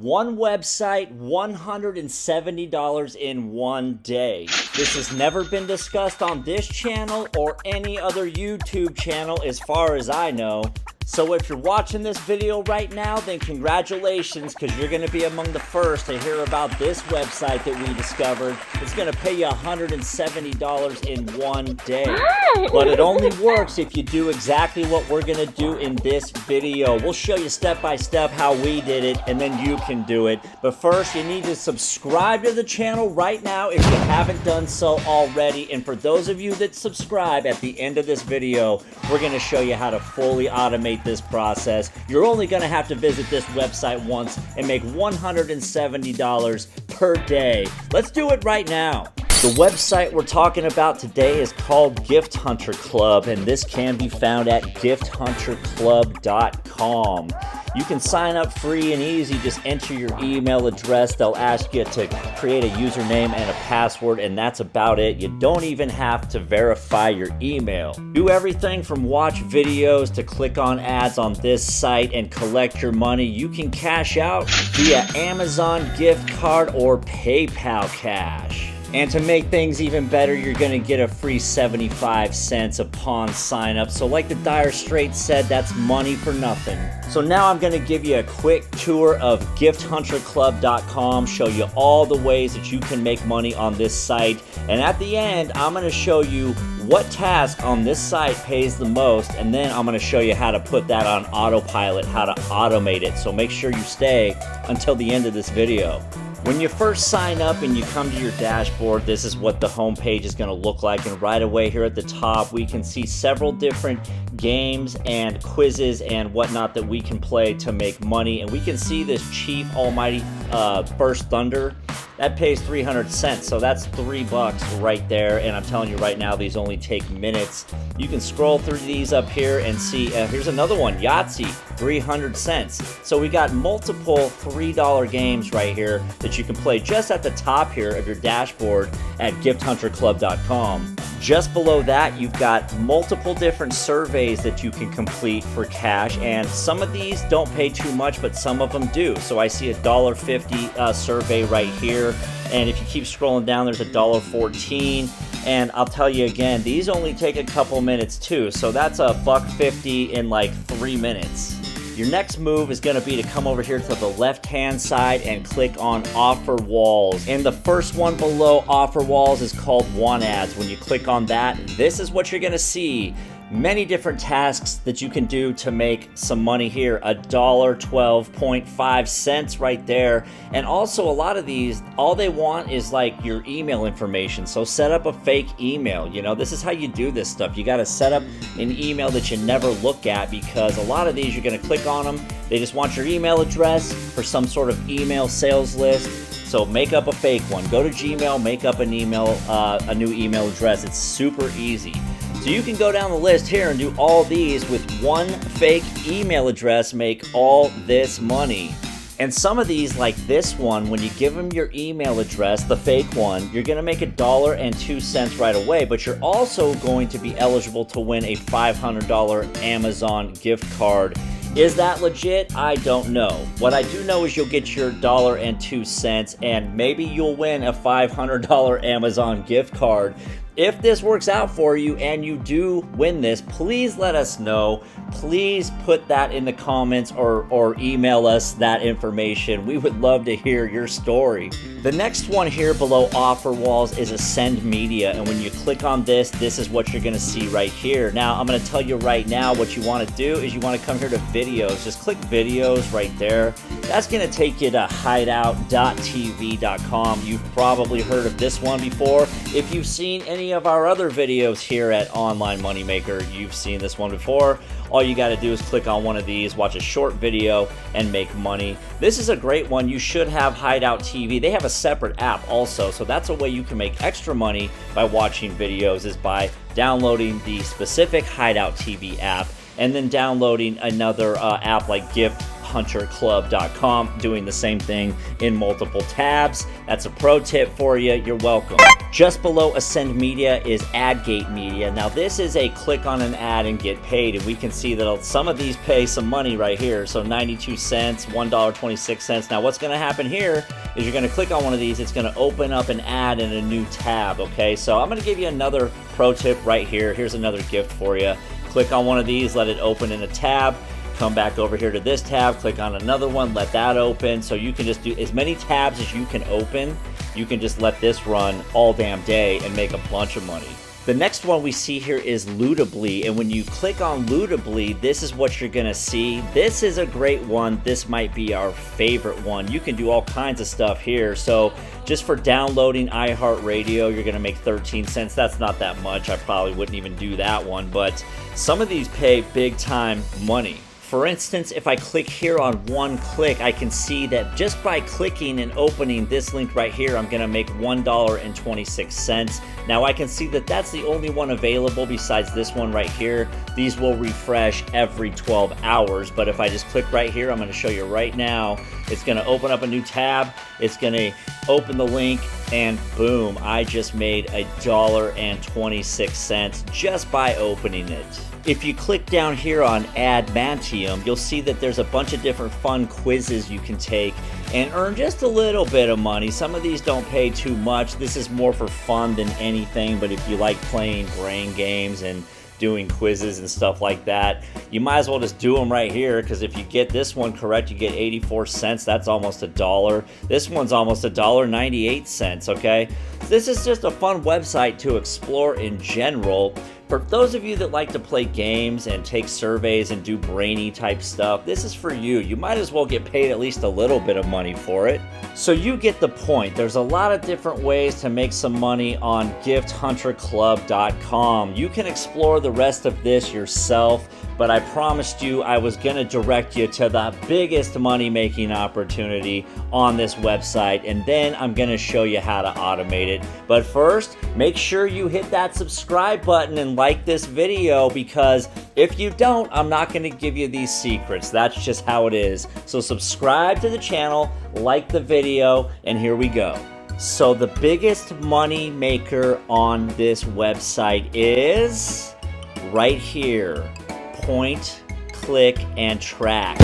One website, $170 in one day. This has never been discussed on this channel or any other YouTube channel as far as I know. So if you're watching this video right now, then congratulations, because you're going to be among the first to hear about this website that we discovered. It's going to pay you $170 in one day. But it only works if you do exactly what we're going to do in this video. We'll show you step by step how we did it, and then you can do it. But first, you need to subscribe to the channel right now if you haven't done so already. And for those of you that subscribe, at the end of this video, we're going to show you how to fully automate this process. You're only going to have to visit this website once and make $170 per day. Let's do it right now. The website we're talking about today is called Gift Hunter Club, and this can be found at gifthunterclub.com. You can sign up free and easy. Just enter your email address. They'll ask you to create a username and a password, and that's about it. You don't even have to verify your email. Do everything from watch videos to click on ads on this site and collect your money. You can cash out via Amazon gift card or PayPal cash. And to make things even better, you're going to get a free 75 cents upon sign up. So like the Dire Straits said, that's money for nothing. So now I'm going to give you a quick tour of gifthunterclub.com, show you all the ways that you can make money on this site. And at the end, I'm going to show you what task on this site pays the most, and then I'm going to show you how to put that on autopilot, how to automate it. So make sure you stay until the end of this video. When you first sign up and you come to your dashboard, this is what the home page is going to look like. And right away here at the top, we can see several different games and quizzes and whatnot that we can play to make money. And we can see this Chief Almighty Burst Thunder. That pays 300 cents, so that's $3 right there. And I'm telling you right now, these only take minutes. You can scroll through these up here and see, here's another one, Yahtzee, 300 cents. So we got multiple $3 games right here that you can play just at the top here of your dashboard at gifthunterclub.com. Just below that, you've got multiple different surveys that you can complete for cash, and some of these don't pay too much, but some of them do. So I see a $1.50 survey right here, and if you keep scrolling down, there's a $1.14. And I'll tell you again, these only take a couple minutes too, so that's a $1.50 in like 3 minutes. Your next move is going to be to come over here to the left-hand side and click on Offer Walls. And the first one below Offer Walls is called Want Ads. When you click on that, this is what you're going to see. Many different tasks that you can do to make some money here. $1.12.5 right there. And also a lot of these, all they want is like your email information. So set up a fake email. You know, this is how you do this stuff. You got to set up an email that you never look at, because a lot of these you're going to click on them. They just want your email address for some sort of email sales list. So make up a fake one. Go to Gmail, make up an email, a new email address. It's super easy. So you can go down the list here and do all these with one fake email address, make all this money. And some of these, like this one, when you give them your email address, the fake one, you're going to make $1.02 right away, but you're also going to be eligible to win a $500 Amazon gift card. Is that legit? I don't know. What I do know is you'll get your $1.02, and maybe you'll win a $500 Amazon gift card. If this works out for you and you do win this, please let us know. Please put that in the comments or email us that information. We would love to hear your story. The next one here below Offer Walls is Ascend Media, and when you click on this, this is what you're going to see right here. Now, I'm going to tell you right now what you want to do is you want to come here to videos. Just click videos right there. That's going to take you to hideout.tv.com. You've probably heard of this one before. If you've seen any of our other videos here at Online Moneymaker, you've seen this one before. All you got to do is click on one of these, watch a short video, and make money. This is a great one. You should have Hideout TV. They have a separate app also, so that's a way you can make extra money by watching videos, is by downloading the specific Hideout TV app and then downloading another app like Gift gifthunterclub.com, doing the same thing in multiple tabs. That's a pro tip for you. You're welcome. Just below Ascend Media is AdGate Media. Now this is a click on an ad and get paid, and we can see that some of these pay some money right here. So 92 cents, $1.26. Now what's going to happen here is you're going to click on one of these. It's going to open up an ad in a new tab. Okay, so I'm going to give you another pro tip right here. Here's another gift for you. Click on one of these, let it open in a tab. Come back over here to this tab, click on another one, let that open. So you can just do as many tabs as you can open. You can just let this run all damn day and make a bunch of money. The next one we see here is Lootably, and when you click on Lootably, this is what you're gonna see. This is a great one. This might be our favorite one. You can do all kinds of stuff here. So just for downloading iHeartRadio, you're gonna make 13 cents. That's not that much. I probably wouldn't even do that one, but some of these pay big time money. For instance, if I click here on one click, I can see that just by clicking and opening this link right here, I'm gonna make $1.26. Now I can see that that's the only one available besides this one right here. These will refresh every 12 hours, but if I just click right here, I'm gonna show you right now, it's gonna open up a new tab, it's gonna open the link, and boom, I just made $1.26 just by opening it. If you click down here on Adamantium, you'll see that there's a bunch of different fun quizzes you can take and earn just a little bit of money. Some of these don't pay too much. This is more for fun than anything, but if you like playing brain games and doing quizzes and stuff like that, you might as well just do them right here, because if you get this one correct, you get 84 cents. That's almost $1. This one's almost $1.98, okay? This is just a fun website to explore in general. For those of you that like to play games and take surveys and do brainy type stuff, this is for you. You might as well get paid at least a little bit of money for it. So you get the point. There's a lot of different ways to make some money on gifthunterclub.com. You can explore the rest of this yourself, but I promised you I was going to direct you to the biggest money-making opportunity on this website, and then I'm going to show you how to automate it. But first, make sure you hit that subscribe button and like this video, because if you don't, I'm not going to give you these secrets. That's just how it is. So subscribe to the channel, like the video, and here we go. So the biggest money maker on this website is right here. Point, click, and track.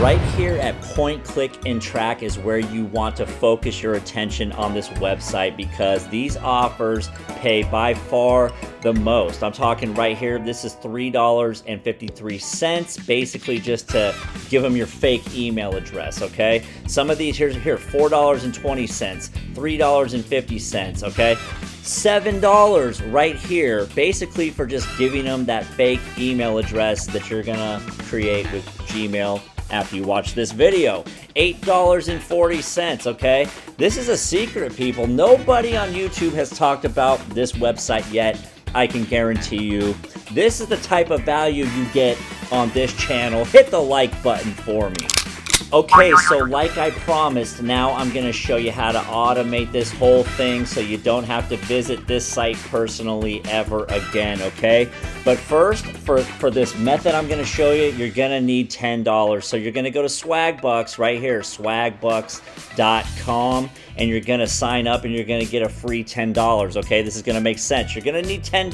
Right here at Point, Click, and Track is where you want to focus your attention on this website, because these offers pay by far the most. I'm talking right here, this is $3.53, basically just to give them your fake email address, okay? Some of these, here, $4.20, $3.50, okay? $7 right here, basically for just giving them that fake email address that you're gonna create with Gmail after you watch this video. $8.40, okay? This is a secret, people. Nobody on YouTube has talked about this website yet. I can guarantee you. This is the type of value you get on this channel. Hit the like button for me. Okay, so like I promised, now I'm going to show you how to automate this whole thing so you don't have to visit this site personally ever again, okay? But first, for this method I'm going to show you, you're going to need $10. So you're going to go to Swagbucks right here, swagbucks.com, and you're going to sign up and you're going to get a free $10, okay? This is going to make sense. You're going to need $10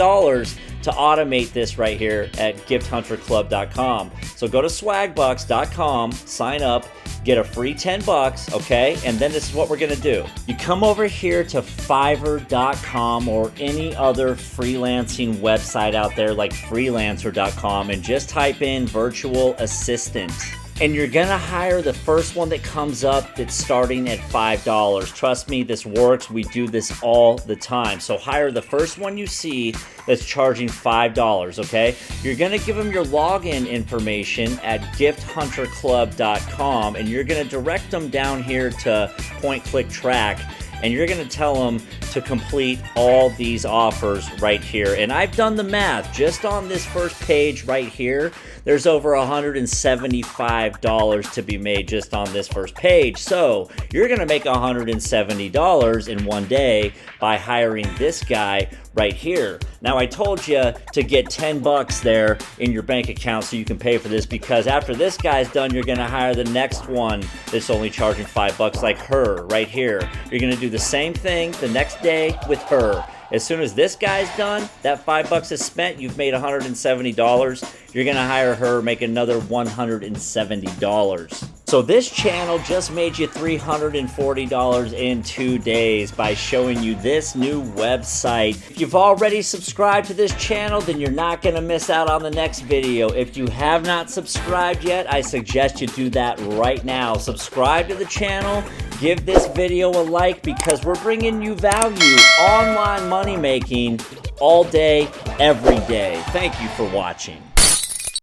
to automate this right here at gifthunterclub.com. So go to swagbucks.com, sign up, get a free 10 bucks, okay? And then this is what we're gonna do. You come over here to Fiverr.com or any other freelancing website out there like freelancer.com and just type in virtual assistant. And you're gonna hire the first one that comes up that's starting at $5. Trust me, this works. We do this all the time. So hire the first one you see that's charging $5, okay? You're gonna give them your login information at gifthunterclub.com, and you're gonna direct them down here to PointClickTrack, and you're gonna tell them to complete all these offers right here. And I've done the math. Just on this first page right here, there's over $175 to be made just on this first page. So you're gonna make $170 in one day by hiring this guy right here. Now I told you to get 10 bucks there in your bank account so you can pay for this, because after this guy's done, you're gonna hire the next one that's only charging 5 bucks, like her right here. You're gonna do the same thing the next day with her. As soon as this guy's done, that 5 bucks is spent, you've made $170. You're gonna hire her, make another $170. So this channel just made you $340 in 2 days by showing you this new website. If you've already subscribed to this channel, then you're not gonna miss out on the next video. If you have not subscribed yet, I suggest you do that right now. Subscribe to the channel, give this video a like, because we're bringing you value, online money making all day, every day. Thank you for watching.